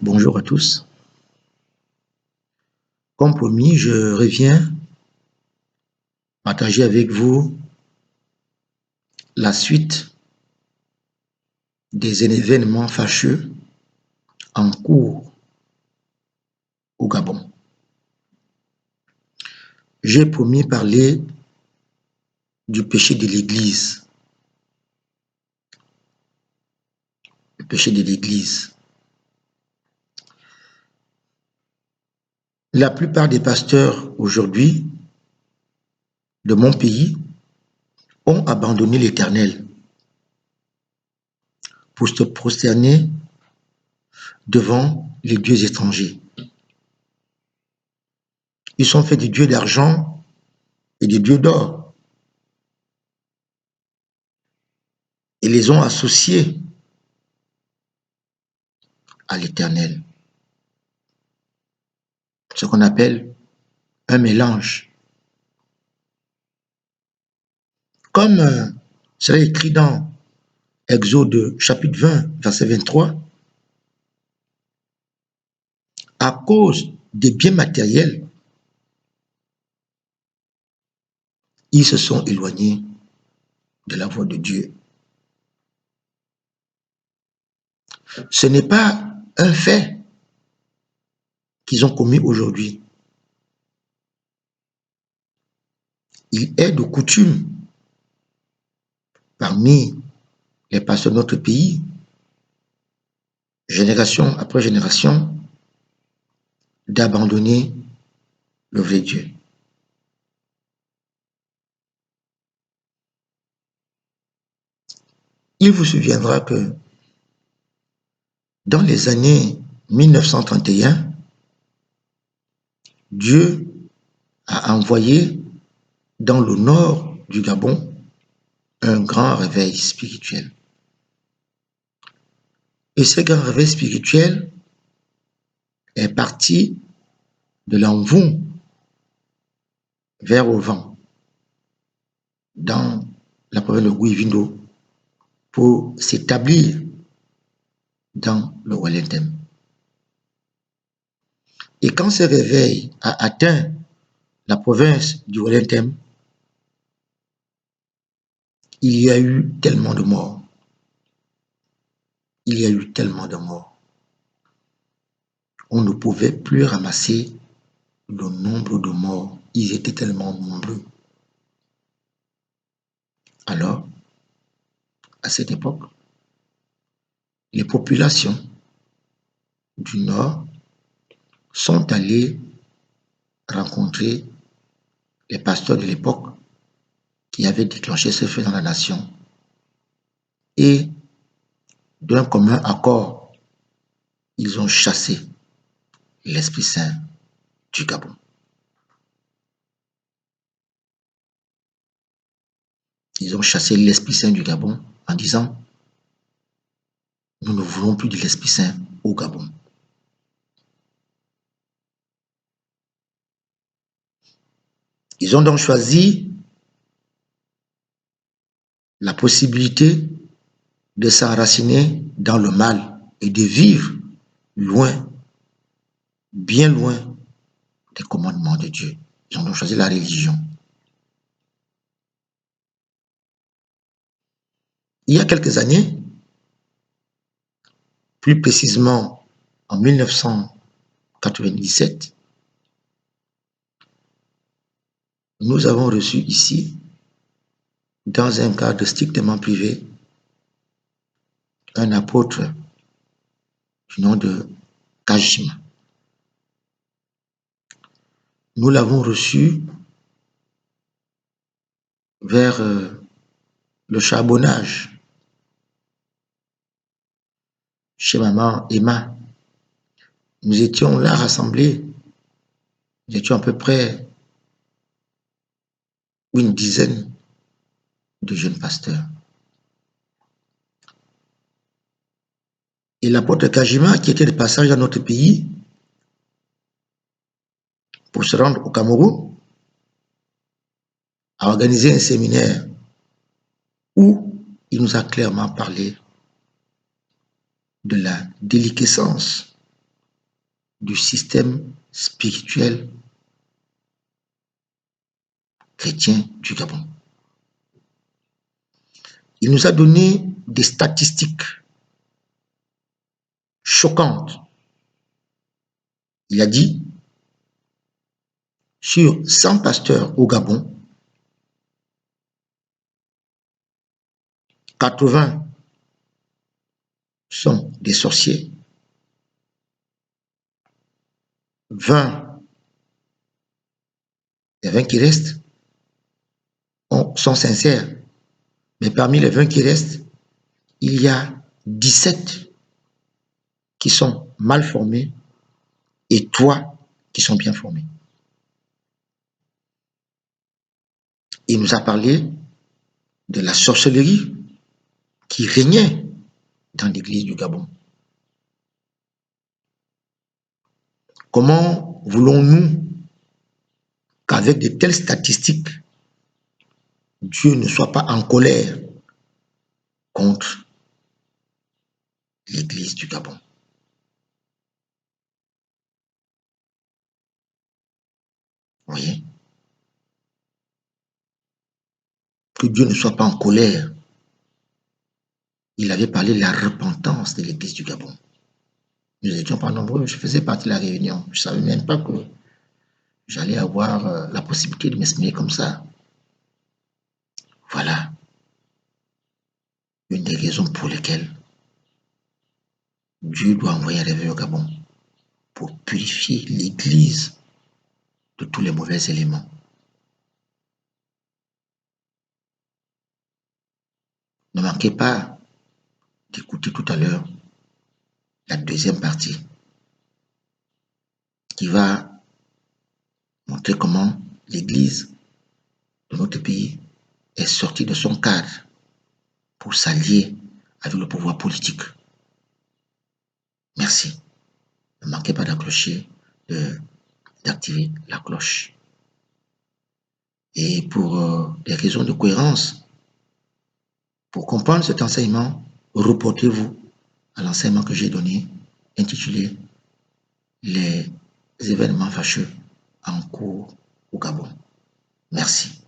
Bonjour à tous. Comme promis, je reviens partager avec vous la suite des événements fâcheux en cours au Gabon. J'ai promis parler du péché de l'Église. Le péché de l'Église. La plupart des pasteurs aujourd'hui de mon pays ont abandonné l'Éternel pour se prosterner devant les dieux étrangers. Ils sont faits des dieux d'argent et des dieux d'or et les ont associés à l'Éternel. Ce qu'on appelle un mélange. Comme cela est écrit dans Exode chapitre 20, verset 23, à cause des biens matériels, ils se sont éloignés de la voie de Dieu. Ce n'est pas un fait qu'ils ont commis aujourd'hui. Il est de coutume parmi les pasteurs de notre pays, génération après génération, d'abandonner le vrai Dieu. Il vous souviendra que dans les années 1931, Dieu a envoyé dans le nord du Gabon un grand réveil spirituel. Et ce grand réveil spirituel est parti de l'Anvou vers Ovan, dans la province de Gouivindo, pour s'établir dans le Wellington. Et quand ce réveil a atteint la province du Wellington, il y a eu tellement de morts. Il y a eu tellement de morts. On ne pouvait plus ramasser le nombre de morts. Ils étaient tellement nombreux. Alors, à cette époque, les populations du Nord sont allées rencontrer les pasteurs de l'époque qui avaient déclenché ce feu dans la nation. Et d'un commun accord, ils ont chassé l'Esprit Saint du Gabon. Ils ont chassé l'Esprit Saint du Gabon en disant « Nous ne voulons plus de l'Esprit Saint au Gabon ». Ils ont donc choisi la possibilité de s'enraciner dans le mal et de vivre loin, bien loin des commandements de Dieu. Ils ont donc choisi la religion. Il y a quelques années, plus précisément en 1997, nous avons reçu ici, dans un cadre strictement privé, un apôtre du nom de Kajima. Nous l'avons reçu vers le charbonnage chez maman Emma. Nous étions là rassemblés. Nous étions à peu près une dizaine de jeunes pasteurs. Et l'apôtre Kajima, qui était de passage dans notre pays, pour se rendre au Cameroun, a organisé un séminaire où il nous a clairement parlé de la déliquescence du système spirituel chrétien du Gabon. Il nous a donné des statistiques choquantes. Il a dit, sur 100 pasteurs au Gabon, 80 sont des sorciers, 20, les 20 qui restent sont sincères, mais parmi les 20 qui restent, il y a 17 qui sont mal formés et 3 qui sont bien formés. Il nous a parlé de la sorcellerie qui régnait dans l'église du Gabon. Comment voulons-nous qu'avec de telles statistiques, Dieu ne soit pas en colère contre l'église du Gabon? Vous voyez? Que Dieu ne soit pas en colère. Il avait parlé de la repentance de l'église du Gabon. Nous n'étions pas nombreux, je faisais partie de la réunion. Je ne savais même pas que j'allais avoir la possibilité de m'exprimer comme ça. Voilà une des raisons pour lesquelles Dieu doit envoyer un réveil au Gabon pour purifier l'église de tous les mauvais éléments. Ne manquez pas d'écouter tout à l'heure la deuxième partie qui va montrer comment l'église de notre pays est sortie de son cadre pour s'allier avec le pouvoir politique. Merci. Ne manquez pas d'activer la cloche. Et pour des raisons de cohérence, pour comprendre cet enseignement, reportez-vous à l'enseignement que j'ai donné, intitulé Les événements fâcheux en cours au Gabon. Merci.